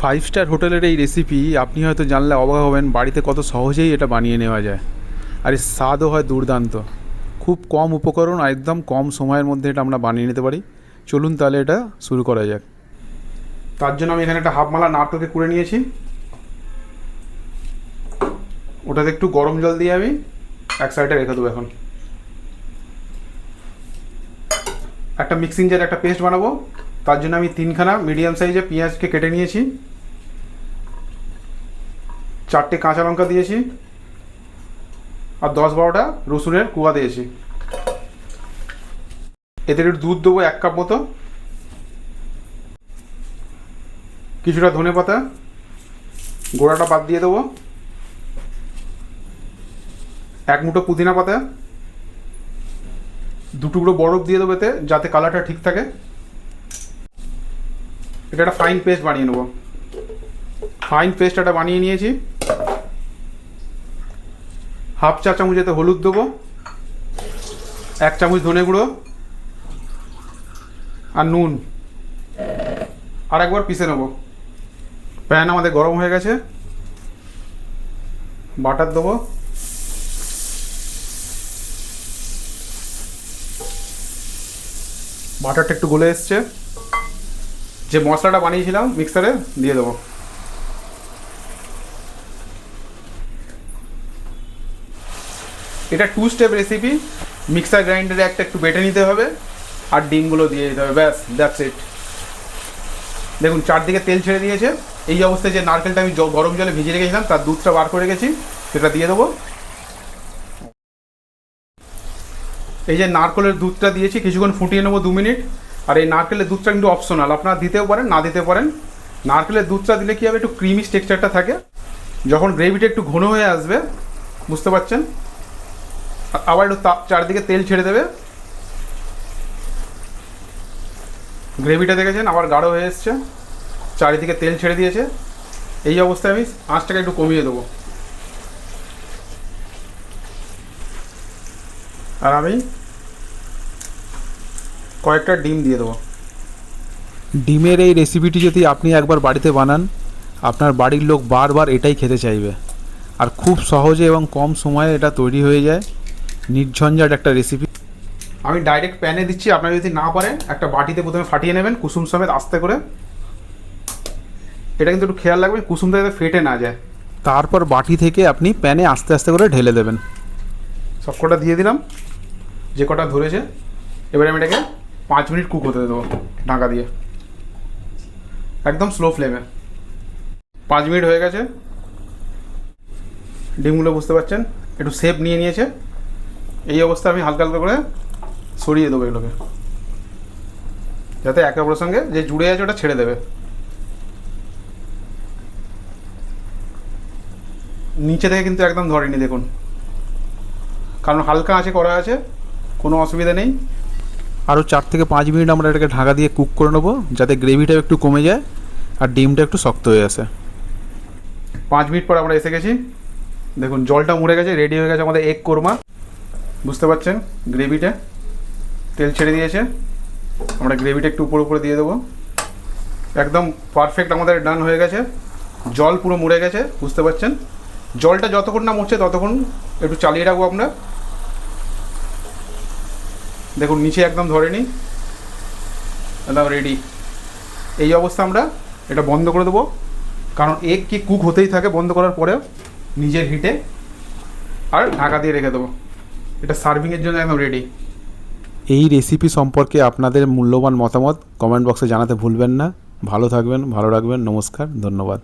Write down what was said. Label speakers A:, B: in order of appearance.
A: Five star হোটেলের এই recipe আপনি হয়তো জানলে অবাক হবেন বাড়িতে কত সহজেই এটা বানিয়ে নেওয়া যায়। আর এর স্বাদও হয় দুর্দান্ত। খুব কম উপকরণ আর একদম কম সময়ের মধ্যে এটা আমরা বানিয়ে নিতে পারি। চলুন তাহলে এটা শুরু করা যাক। তার জন্য আমি এখানে একটা হাফ মালা নারকেলকে কুড়ে নিয়েছি। ওটাতে একটু গরম জল দিয়ে আমি এক সাইডে রেখে দেবো। এখন একটা মিক্সিং জারে একটা পেস্ট বানাবো। তার জন্য আমি 3খানা মিডিয়াম সাইজে পেঁয়াজকে কেটে নিয়েছি, 4টে কাঁচা লঙ্কা দিয়েছি আর 10-12টা রসুনের কুয়া দিয়েছি। এতে একটু দুধ দেবো 1 কাপ মতো, কিছুটা ধনে পাতা গোড়াটা বাদ দিয়ে দেবো, 1 মুঠো পুদিনা পাতা, 2 টুকরো বরফ দিয়ে দেবো এতে, যাতে কালারটা ঠিক থাকে। এটা একটা ফাইন পেস্ট বানিয়ে নেবো। ফাইন পেস্ট একটা বানিয়ে নিয়েছি। হাফ চা চামচ এতে হলুদ দেবো, 1 চামচ ধনে গুঁড়ো আর নুন, আর একবার পিষে নেবো। প্যান আমাদের গরম হয়ে গেছে, বাটার দেবো। বাটারটা একটু গলে এসছে, যে মশলাটা বানিয়েছিলাম মিক্সারে দিয়ে দেবো। এটা 2 স্টেপ রেসিপি। মিক্সার গ্রাইন্ডারে একটু বেটে নিতে হবে আর ডিমগুলো দিয়ে দিতে হবে, ব্যাস, দ্যাটস ইট। দেখুন চারদিকে তেল ছেড়ে দিয়েছে। এই অবস্থায় যে নারকেলটা আমি গরম জলে ভিজিয়ে রেখেছিলাম তার দুধটা বার করে গেছি, সেটা দিয়ে দেবো। এই যে নারকেলের দুধটা দিয়েছি, কিছুক্ষণ ফুটিয়ে নেবো 2 মিনিট। আর এই নারকেলের দুধটা কিন্তু অপশনাল, আপনারা দিতেও পারেন না দিতে পারেন। নারকেলের দুধটা দিলে কী হবে, একটু ক্রিমি টেক্সচারটা থাকে। যখন গ্রেভিটা একটু ঘন হয়ে আসবে, বুঝতে পারছেন, আবার একটু চারদিকে তেল ছেড়ে দেবে। গ্রেভিটা দেখেছেন আবার গাঢ় হয়ে এসছে, চারিদিকে তেল ছেড়ে দিয়েছে। এই অবস্থায় আমি আঁচটাকে একটু কমিয়ে দেবো। আর আমি কয়েকটা ডিম দিয়ে দেবো। ডিমের এই রেসিপিটি যদি আপনি একবার বাড়িতে বানান, আপনার বাড়ির লোক বারবার এটাই খেতে চাইবে। আর খুব সহজে এবং কম সময়ে এটা তৈরি হয়ে যায়, নির্ঝঞ্ঝাট একটা রেসিপি। আমি ডাইরেক্ট প্যানে দিচ্ছি, আপনারা যদি না পারেন একটা বাটিতে প্রথমে ফাটিয়ে নেবেন কুসুম সমেত আস্তে করে। এটা কিন্তু একটু খেয়াল রাখবেন কুসুমটা যাতে ফেটে না যায়। তারপর বাটি থেকে আপনি প্যানে আস্তে আস্তে করে ঢেলে দেবেন। সব কটা দিয়ে দিলাম, যে কটা ধরেছে। এবারে আমি এটাকে 5 মিনিট কুক হতে দেবো ঢাকা দিয়ে, একদম স্লো ফ্লেমে। 5 মিনিট হয়ে গেছে। ডিমগুলো বুঝতে পারছেন একটু শেপ নিয়ে নিয়েছে। এই অবস্থায় আমি হালকা হালকা করে সরিয়ে দেবো এগুলোকে, যাতে একে অপরের সঙ্গে যে জুড়ে আছে ওটা ছেড়ে দেবে। নিচে থেকে কিন্তু একদম ধরেনি, দেখুন, কারণ হালকা আঁচে করা আছে, কোনো অসুবিধা নেই। আরও 4 থেকে 5 মিনিট আমরা এটাকে ঢাকা দিয়ে কুক করে নেবো, যাতে গ্রেভিটা একটু কমে যায় আর ডিমটা একটু শক্ত হয়ে আসে। 5 মিনিট পর আমরা এসে গেছি। দেখুন জলটা মুড়ে গেছে, রেডি হয়ে গেছে আমাদের এগ কোরমা। বুঝতে পারছেন গ্রেভিটা তেল ছেড়ে দিয়েছে। আমরা গ্রেভিটা একটু উপরে উপরে দিয়ে দেবো। একদম পারফেক্ট আমাদের ডান হয়ে গেছে। জল পুরো মুড়ে গেছে, বুঝতে পারছেন। জলটা যতক্ষণ না মরছে ততক্ষণ একটু চালিয়ে রাখবো আমরা। দেখুন নিচে একদম ধরেনি, একদম রেডি। এই অবস্থা আমরা এটা বন্ধ করে দেবো, কারণ এগ কি কুক হতেই থাকে বন্ধ করার পরেও নিজের হিটে। আর ঢাকা দিয়ে রেখে দেবো। এটা সার্ভিংয়ের জন্য একদম রেডি। এই রেসিপি সম্পর্কে আপনাদের মূল্যবান মতামত কমেন্ট বক্সে জানাতে ভুলবেন না। ভালো থাকবেন, ভালো রাখবেন। নমস্কার, ধন্যবাদ।